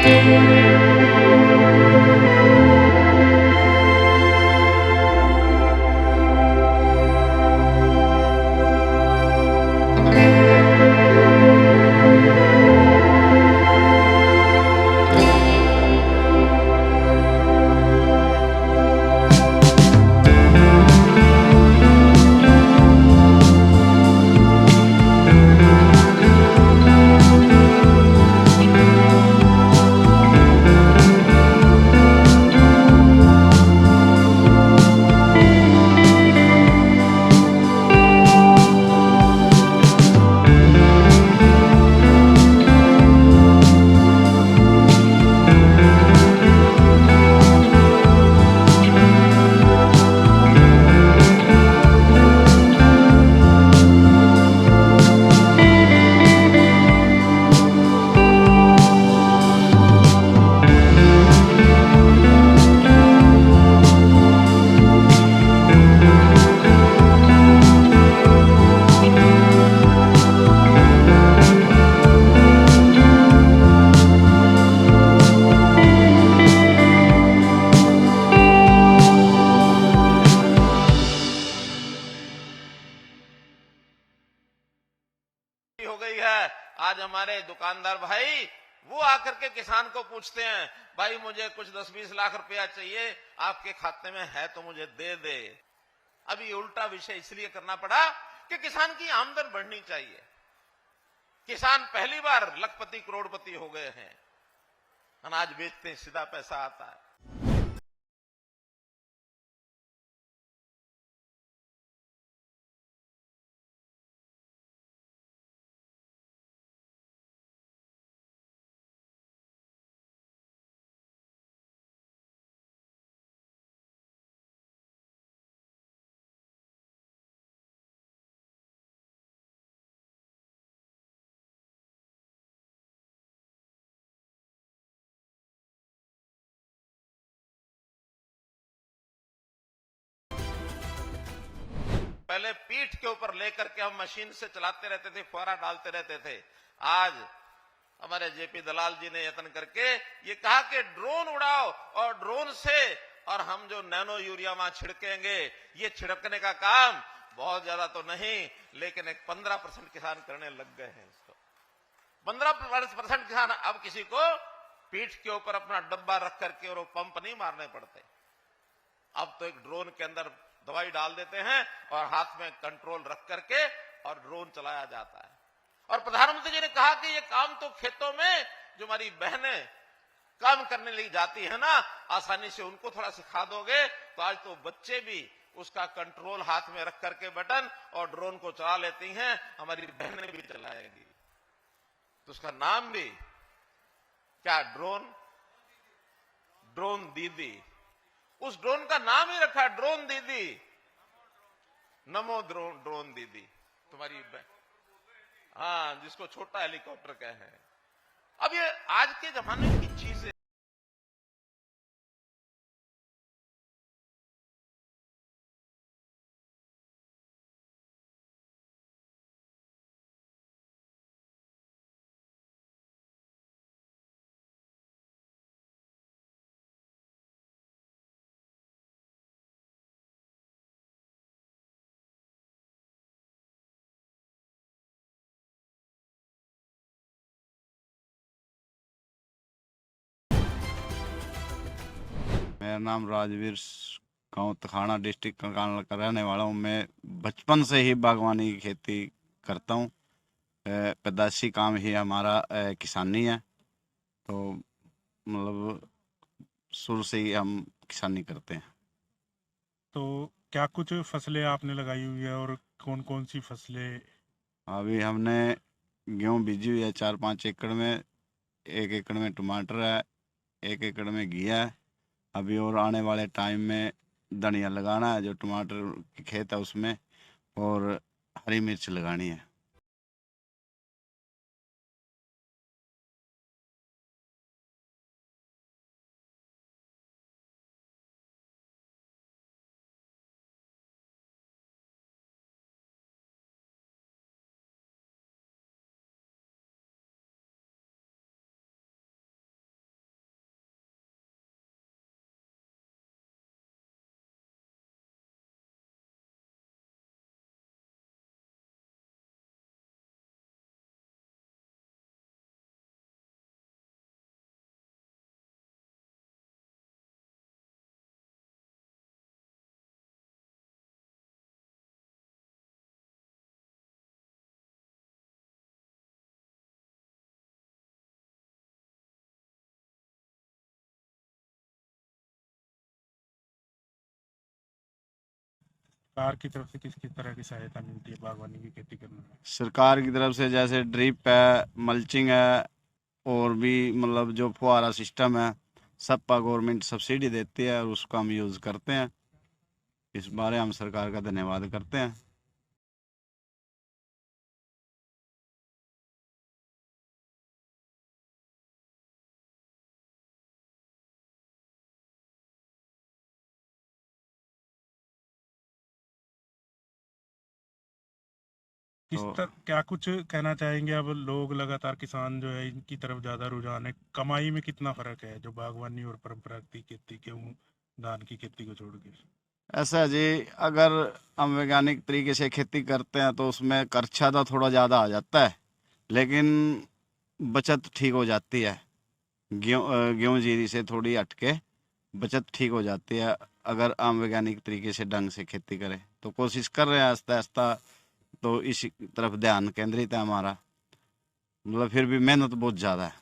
हो गई है। आज हमारे दुकानदार भाई वो आकर के किसान को पूछते हैं, भाई मुझे कुछ 10-20 लाख रुपया चाहिए, आपके खाते में है तो मुझे दे दे। अब ये उल्टा विषय इसलिए करना पड़ा कि किसान की आमदन बढ़नी चाहिए। किसान पहली बार लखपति करोड़पति हो गए हैं, अनाज बेचते हैं, सीधा पैसा आता है। पहले पीठ के ऊपर लेकर के हम मशीन से चलाते रहते थे, फुहारा डालते रहते थे। आज हमारे जेपी दलाल जी ने यत्न करके ये कहा कि ड्रोन उड़ाओ और ड्रोन से और हम जो नैनो यूरिया वहां छिड़केंगे, ये छिड़कने का काम बहुत ज्यादा तो नहीं, लेकिन एक 15% किसान करने लग गए हैं। इसको 15% किसान अब किसी को पीठ के ऊपर अपना डब्बा रख करके और वो पंप नहीं मारने पड़ते। अब तो एक ड्रोन के अंदर दवाई डाल देते हैं और हाथ में कंट्रोल रख करके और ड्रोन चलाया जाता है। और प्रधानमंत्री जी ने कहा कि ये काम तो खेतों में जो हमारी बहनें काम करने लिए जाती है ना, आसानी से उनको थोड़ा सिखा दोगे तो आज तो बच्चे भी उसका कंट्रोल हाथ में रख करके बटन और ड्रोन को चला लेती हैं, हमारी बहनें भी चलाएंगी। तो उसका नाम भी क्या, ड्रोन दीदी। उस ड्रोन का नाम ही रखा ड्रोन दीदी, नमो ड्रोन दीदी तुम्हारी। हाँ, जिसको छोटा हेलीकॉप्टर कहे हैं। अब ये आज के जमाने की चीज है। मेरा नाम राजवीर, गांव तखाना, डिस्ट्रिक्ट कंकाल का रहने वाला हूँ। मैं बचपन से ही बागवानी की खेती करता हूँ। पैदाशी काम ही हमारा किसानी है। तो मतलब शुरू से ही हम किसानी करते हैं। तो क्या कुछ फसलें आपने लगाई हुई है और कौन कौन सी फसलें? अभी हमने गेहूँ बीजी हुई है 4-5 एकड़ में। 1 एकड़ में टमाटर है, 1 एकड़ में घिया है। अभी और आने वाले टाइम में धनिया लगाना है, जो टमाटर की खेत है उसमें, और हरी मिर्च लगानी है। सरकार की तरफ से किस किस तरह की सहायता मिलती है बागवानी की खेती करने में? सरकार की तरफ से जैसे ड्रिप है, मल्चिंग है, और भी मतलब जो फुहारा सिस्टम है, सब पर गवर्नमेंट सब्सिडी देती है और उसको हम यूज़ करते हैं। इस बारे हम सरकार का धन्यवाद करते हैं। तो क्या कुछ कहना चाहेंगे? अब लोग लगातार, किसान जो है इनकी तरफ ज्यादा रुझान है, कमाई में कितना फर्क है जो बागवानी और परंपरागत खेती, गेहूं धान की खेती को छोड़ के? ऐसा है जी, अगर हम वैज्ञानिक तरीके से खेती करते हैं तो उसमें खर्चा तो थोड़ा ज़्यादा आ जाता है, लेकिन बचत ठीक हो जाती है। गेहूँ जीरी से थोड़ी हटके बचत ठीक हो जाती है अगर हम वैज्ञानिक तरीके से ढंग से खेती करें। तो कोशिश कर रहे हैं आस्ता आस्ता, तो इस तरफ ध्यान केंद्रित है हमारा। मतलब फिर भी मेहनत बहुत ज़्यादा है।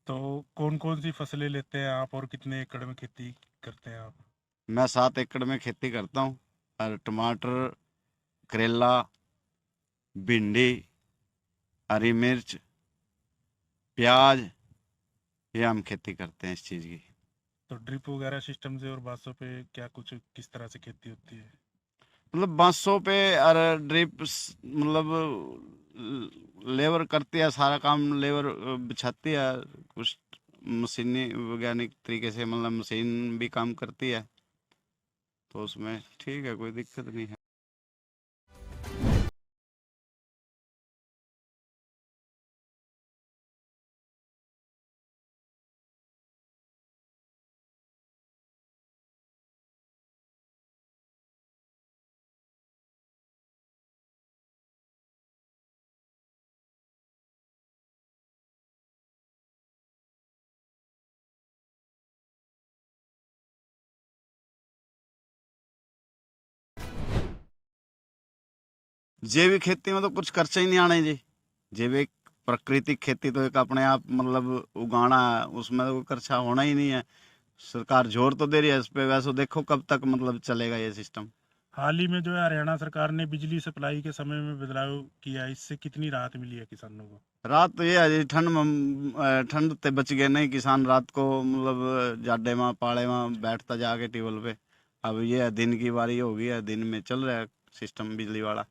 तो कौन कौन सी फसलें लेते हैं आप और कितने एकड़ में खेती करते हैं आप? मैं 7 एकड़ में खेती करता हूँ, और टमाटर, करेला, भिंडी, हरी मिर्च, प्याज, ये हम खेती करते हैं इस चीज़ की। तो ड्रिप वगैरह सिस्टम से और बांसों पे क्या कुछ किस तरह से खेती होती है? मतलब बांसों पे और ड्रिप मतलब लेबर करती है सारा काम, लेबर बिछाती है। कुछ मशीनी वैज्ञानिक तरीके से मतलब मशीन भी काम करती है, तो उसमें ठीक है, कोई दिक्कत नहीं है। जैविक खेती में तो कुछ खर्चा ही नहीं आना है जी। जैविक प्राकृतिक खेती तो एक अपने आप मतलब उगाना है, उसमें तो कोई खर्चा होना ही नहीं है। सरकार जोर तो दे रही है इस पे, वैसे देखो कब तक मतलब चलेगा ये सिस्टम। हाल ही में जो है हरियाणा सरकार ने बिजली सप्लाई के समय में बदलाव किया, इससे कितनी राहत मिली है किसानों को? रात तो ये है जी, ठंड में ठंड ते बच गए नहीं किसान। रात को मतलब जाडे में पाड़े में बैठता जाके टेबल पे। अब ये है दिन की बारी हो गई है, दिन में चल रहा है सिस्टम बिजली वाला।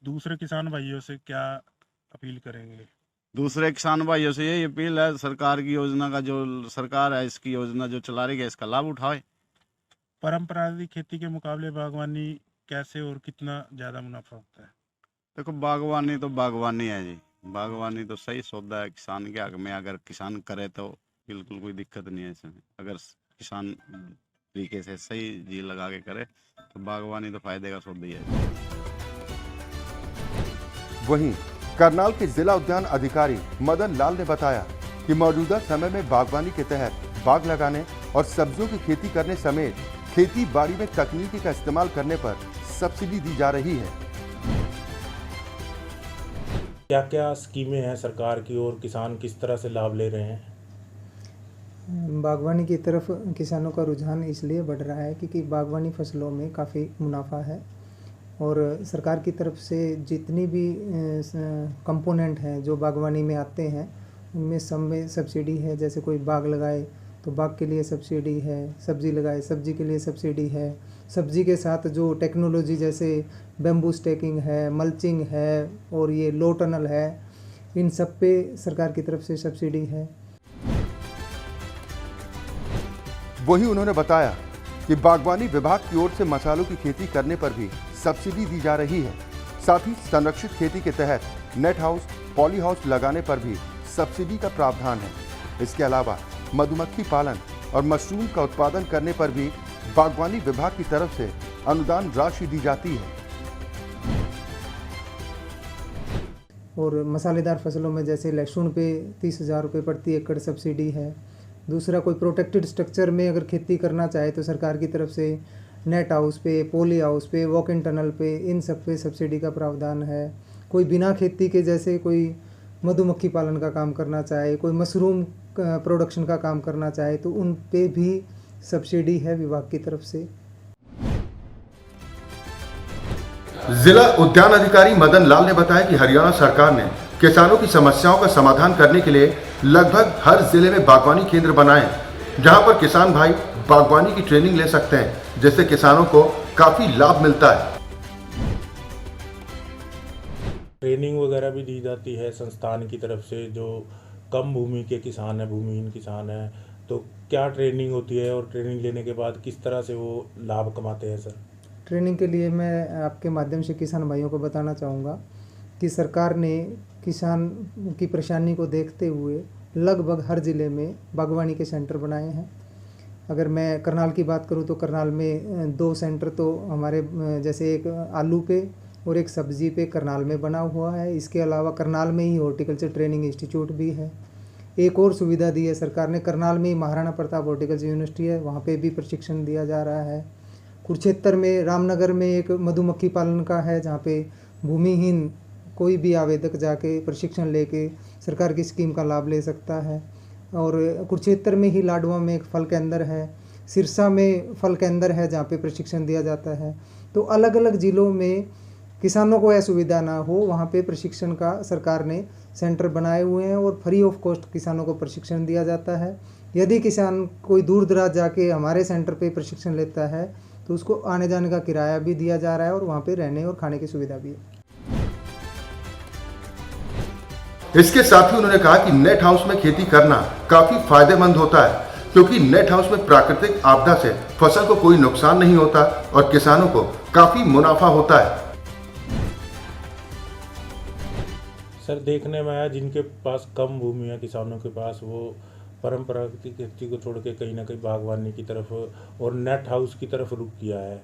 दूसरे किसान भाइयों से क्या अपील करेंगे? दूसरे किसान भाइयों से यही अपील है, सरकार की योजना का जो सरकार है इसकी योजना जो चला रही है इसका लाभ उठाए। परंपरागत खेती के मुकाबले बागवानी कैसे और कितना ज्यादा मुनाफा होता है? देखो बागवानी तो बागवानी है जी, बागवानी तो सही सौदा है किसान के हक में। अगर किसान करे तो बिल्कुल कोई दिक्कत नहीं है इसमें। अगर किसान तरीके से सही जी लगा के करे तो बागवानी तो फायदे का सौदा ही है। वहीं करनाल के जिला उद्यान अधिकारी मदन लाल ने बताया कि मौजूदा समय में बागवानी के तहत बाग लगाने और सब्जियों की खेती करने समेत खेती बाड़ी में तकनीकी का इस्तेमाल करने पर सब्सिडी दी जा रही है। क्या क्या स्कीमें हैं सरकार की और किसान किस तरह से लाभ ले रहे हैं? बागवानी की तरफ किसानों का रुझान इसलिए बढ़ रहा है क्योंकि बागवानी फसलों में काफ़ी मुनाफा है और सरकार की तरफ से जितनी भी कंपोनेंट हैं जो बागवानी में आते हैं उनमें सब में सब्सिडी है। जैसे कोई बाग लगाए तो बाग के लिए सब्सिडी है, सब्जी लगाए सब्जी के लिए सब्सिडी है। सब्जी के साथ जो टेक्नोलॉजी जैसे बेम्बू स्टैकिंग है, मल्चिंग है और ये लो टनल है, इन सब पे सरकार की तरफ से सब्सिडी है। वहीं उन्होंने बताया कि बागवानी विभाग की ओर से मसालों की खेती करने पर भी सब्सिडी दी जा रही है। साथ ही संरक्षित खेती के तहत नेट हाउस, पॉली हाउस लगाने पर भी सब्सिडी का प्रावधान है। इसके अलावा मधुमक्खी पालन और मशरूम का उत्पादन करने पर भी बागवानी विभाग की तरफ से अनुदान राशि दी जाती है। और मसालेदार फसलों में जैसे लहसुन पे 30,000 रुपये प्रति एकड़ सब्सिडी है। दूसरा, कोई प्रोटेक्टेड स्ट्रक्चर में अगर खेती करना चाहे तो सरकार की तरफ से नेट हाउस पे, पॉली हाउस पे, वॉक इन टनल पे, इन सब पे सब्सिडी का प्रावधान है। कोई बिना खेती के जैसे कोई मधुमक्खी पालन का काम करना चाहे, कोई मशरूम प्रोडक्शन का काम करना चाहे तो उन पे भी सब्सिडी है विभाग की तरफ से। जिला उद्यान अधिकारी मदन लाल ने बताया कि हरियाणा सरकार ने किसानों की समस्याओं का समाधान करने के लिए लगभग हर जिले में बागवानी केंद्र बनाए, जहां पर किसान भाई बागवानी की ट्रेनिंग ले सकते हैं, जिससे किसानों को काफी लाभ मिलता है। ट्रेनिंग वगैरह भी दी जाती है संस्थान की तरफ से। जो कम भूमि के किसान हैं, भूमिहीन किसान हैं, तो क्या ट्रेनिंग होती है और ट्रेनिंग लेने के बाद किस तरह से वो लाभ कमाते हैं सर? ट्रेनिंग के लिए मैं आपके माध्यम से किसान भाइयों को बताना चाहूँगा कि सरकार ने किसान की परेशानी को देखते हुए लगभग हर ज़िले में बागवानी के सेंटर बनाए हैं। अगर मैं करनाल की बात करूँ तो करनाल में 2 सेंटर तो हमारे जैसे एक आलू पे और एक सब्जी पे करनाल में बना हुआ है। इसके अलावा करनाल में ही हॉर्टिकल्चर ट्रेनिंग इंस्टीट्यूट भी है। एक और सुविधा दी है सरकार ने, करनाल में ही महाराणा प्रताप हॉर्टिकल्चर यूनिवर्सिटी है, वहाँ पे भी प्रशिक्षण दिया जा रहा है। कुरुक्षेत्र में रामनगर में एक मधुमक्खी पालन का है, जहाँ पे भूमिहीन कोई भी आवेदक जाके प्रशिक्षण लेके सरकार की स्कीम का लाभ ले सकता है। और कुरुक्षेत्र में ही लाडवा में एक फल केंद्र है, सिरसा में फल केंद्र है जहाँ पे प्रशिक्षण दिया जाता है। तो अलग अलग ज़िलों में किसानों को यह सुविधा ना हो, वहाँ पे प्रशिक्षण का सरकार ने सेंटर बनाए हुए हैं और फ्री ऑफ कॉस्ट किसानों को प्रशिक्षण दिया जाता है। यदि किसान कोई दूर दराज जाके हमारे सेंटर पे प्रशिक्षण लेता है तो उसको आने जाने का किराया भी दिया जा रहा है और वहाँ पे रहने और खाने की सुविधा भी है। इसके साथ ही उन्होंने कहा कि नेट हाउस में खेती करना काफी फायदेमंद होता है, क्योंकि नेट हाउस में प्राकृतिक आपदा से फसल को कोई नुकसान नहीं होता और किसानों को काफी मुनाफा होता है। सर, देखने में आया जिनके पास कम भूमि है किसानों के पास, वो परंपरागत खेती को छोड़ के कहीं ना कहीं बागवानी की तरफ और नेट हाउस की तरफ रुख किया है।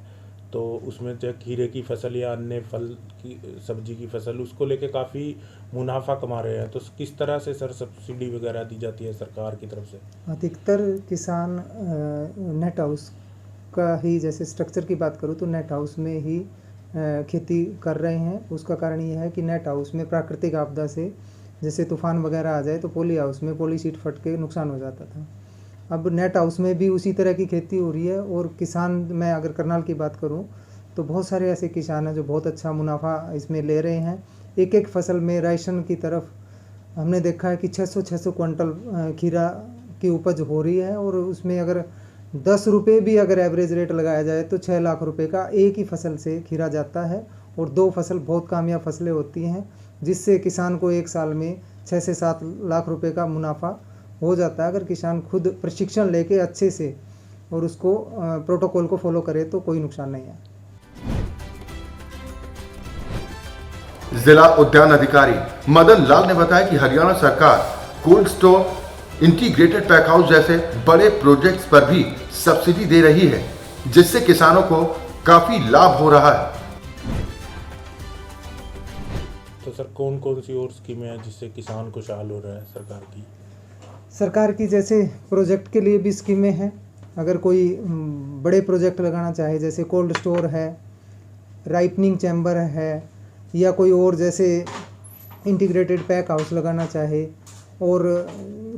तो उसमें चाहे खीरे की फसल या अन्य फल की सब्जी की फसल, उसको लेके काफ़ी मुनाफा कमा रहे हैं। तो किस तरह से सर सब्सिडी वगैरह दी जाती है सरकार की तरफ से? अधिकतर किसान नेट हाउस का ही, जैसे स्ट्रक्चर की बात करूँ तो नेट हाउस में ही खेती कर रहे हैं। उसका कारण ये है कि नेट हाउस में प्राकृतिक आपदा से जैसे तूफान वगैरह आ जाए तो पॉली हाउस में पॉली शीट फट के नुकसान हो जाता था। अब नेट हाउस में भी उसी तरह की खेती हो रही है और किसान, मैं अगर करनाल की बात करूं तो बहुत सारे ऐसे किसान हैं जो बहुत अच्छा मुनाफा इसमें ले रहे हैं। एक एक फसल में राशन की तरफ हमने देखा है कि 600 क्विंटल खीरा की उपज हो रही है और उसमें अगर 10 रुपये भी अगर एवरेज रेट लगाया जाए तो 6 लाख रुपए का एक ही फसल से खीरा जाता है और 2 फसल बहुत कामयाब फसलें होती हैं, जिससे किसान को एक साल में 6 से 7 लाख रुपए का मुनाफा हो जाता है। अगर किसान खुद प्रशिक्षण लेके अच्छे से और उसको प्रोटोकॉल को फॉलो करे तो कोई नुकसान नहीं है। जिला उद्यान अधिकारी मदन लाल ने बताया कि हरियाणा सरकार cold store, integrated pack house जैसे बड़े प्रोजेक्ट्स पर भी सब्सिडी दे रही है, जिससे किसानों को काफी लाभ हो रहा है। तो सर, कौन कौन सी और स्कीमें हैं जिससे किसान खुशहाल हो रहा है सरकार की? सरकार की जैसे प्रोजेक्ट के लिए भी स्कीमें हैं। अगर कोई बड़े प्रोजेक्ट लगाना चाहे, जैसे कोल्ड स्टोर है, राइपनिंग चैम्बर है, या कोई और जैसे इंटीग्रेटेड पैक हाउस लगाना चाहे और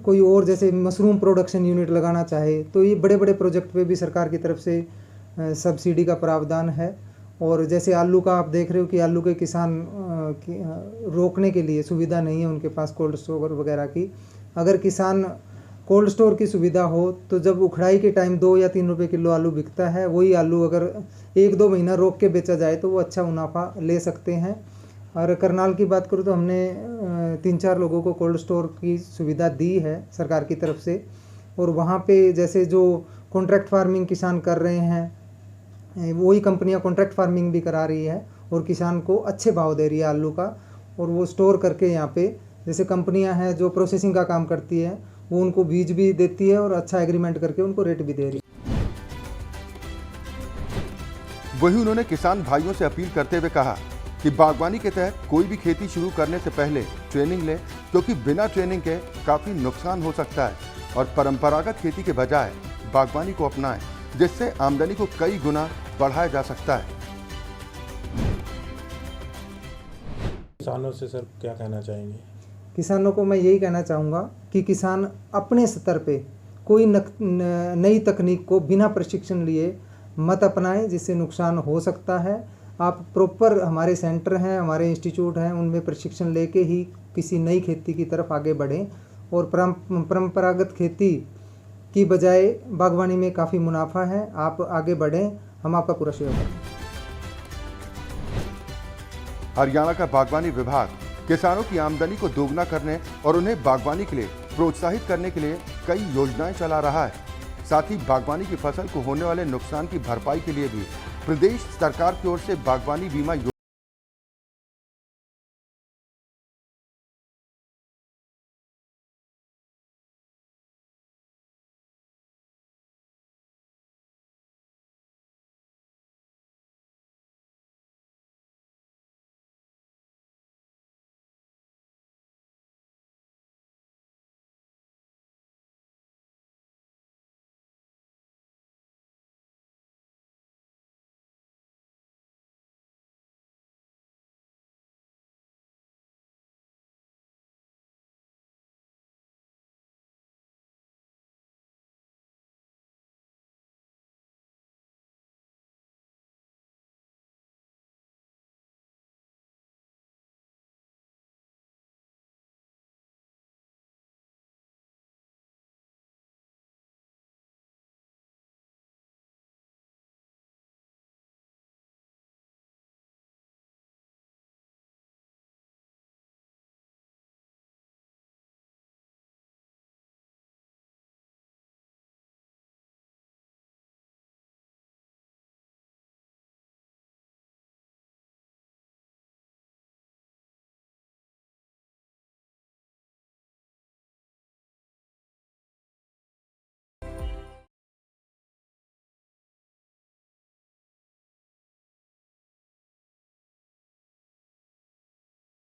कोई और जैसे मशरूम प्रोडक्शन यूनिट लगाना चाहे, तो ये बड़े बड़े प्रोजेक्ट पे भी सरकार की तरफ से सब्सिडी का प्रावधान है। और जैसे आलू का आप देख रहे हो कि आलू के किसान रोकने के लिए सुविधा नहीं है उनके पास कोल्ड स्टोर वगैरह की। अगर किसान कोल्ड स्टोर की सुविधा हो तो जब उखड़ाई के टाइम 2 या 3 रुपये किलो आलू बिकता है, वही आलू अगर 1-2 महीना रोक के बेचा जाए तो वो अच्छा मुनाफा ले सकते हैं। और करनाल की बात करूँ तो हमने 3-4 लोगों को कोल्ड स्टोर की सुविधा दी है सरकार की तरफ से। और वहाँ पे जैसे जो कॉन्ट्रैक्ट फार्मिंग किसान कर रहे हैं, वही कंपनियां कॉन्ट्रैक्ट फार्मिंग भी करा रही है और किसान को अच्छे भाव दे रही है आलू का, और वो स्टोर करके यहाँ पे जैसे कंपनियां हैं जो प्रोसेसिंग का काम करती है वो उनको बीज भी देती है और अच्छा एग्रीमेंट करके उनको रेट भी दे रही है। वहीं उन्होंने किसान भाइयों से अपील करते हुए कहा कि बागवानी के तहत कोई भी खेती शुरू करने से पहले ट्रेनिंग लें, क्योंकि बिना ट्रेनिंग के काफ़ी नुकसान हो सकता है, और परंपरागत खेती के बजाय बागवानी को अपनाएं, जिससे आमदनी को कई गुना बढ़ाया जा सकता है। किसानों से सर क्या कहना चाहेंगे? किसानों को मैं यही कहना चाहूँगा कि किसान अपने स्तर पे कोई नई तकनीक को बिना प्रशिक्षण लिए मत अपनाएं, जिससे नुकसान हो सकता है। आप प्रॉपर, हमारे सेंटर हैं, हमारे इंस्टीट्यूट हैं, उनमें प्रशिक्षण लेके ही किसी नई खेती की तरफ आगे बढ़ें, और परंपरागत खेती की बजाय बागवानी में काफ़ी मुनाफा है। आप आगे बढ़ें, हम आपका पूरा सहयोग करेंगे। हरियाणा का बागवानी विभाग किसानों की आमदनी को दोगुना करने और उन्हें बागवानी के लिए प्रोत्साहित करने के लिए कई योजनाएं चला रहा है। साथ ही बागवानी की फसल को होने वाले नुकसान की भरपाई के लिए भी प्रदेश सरकार की ओर से बागवानी बीमा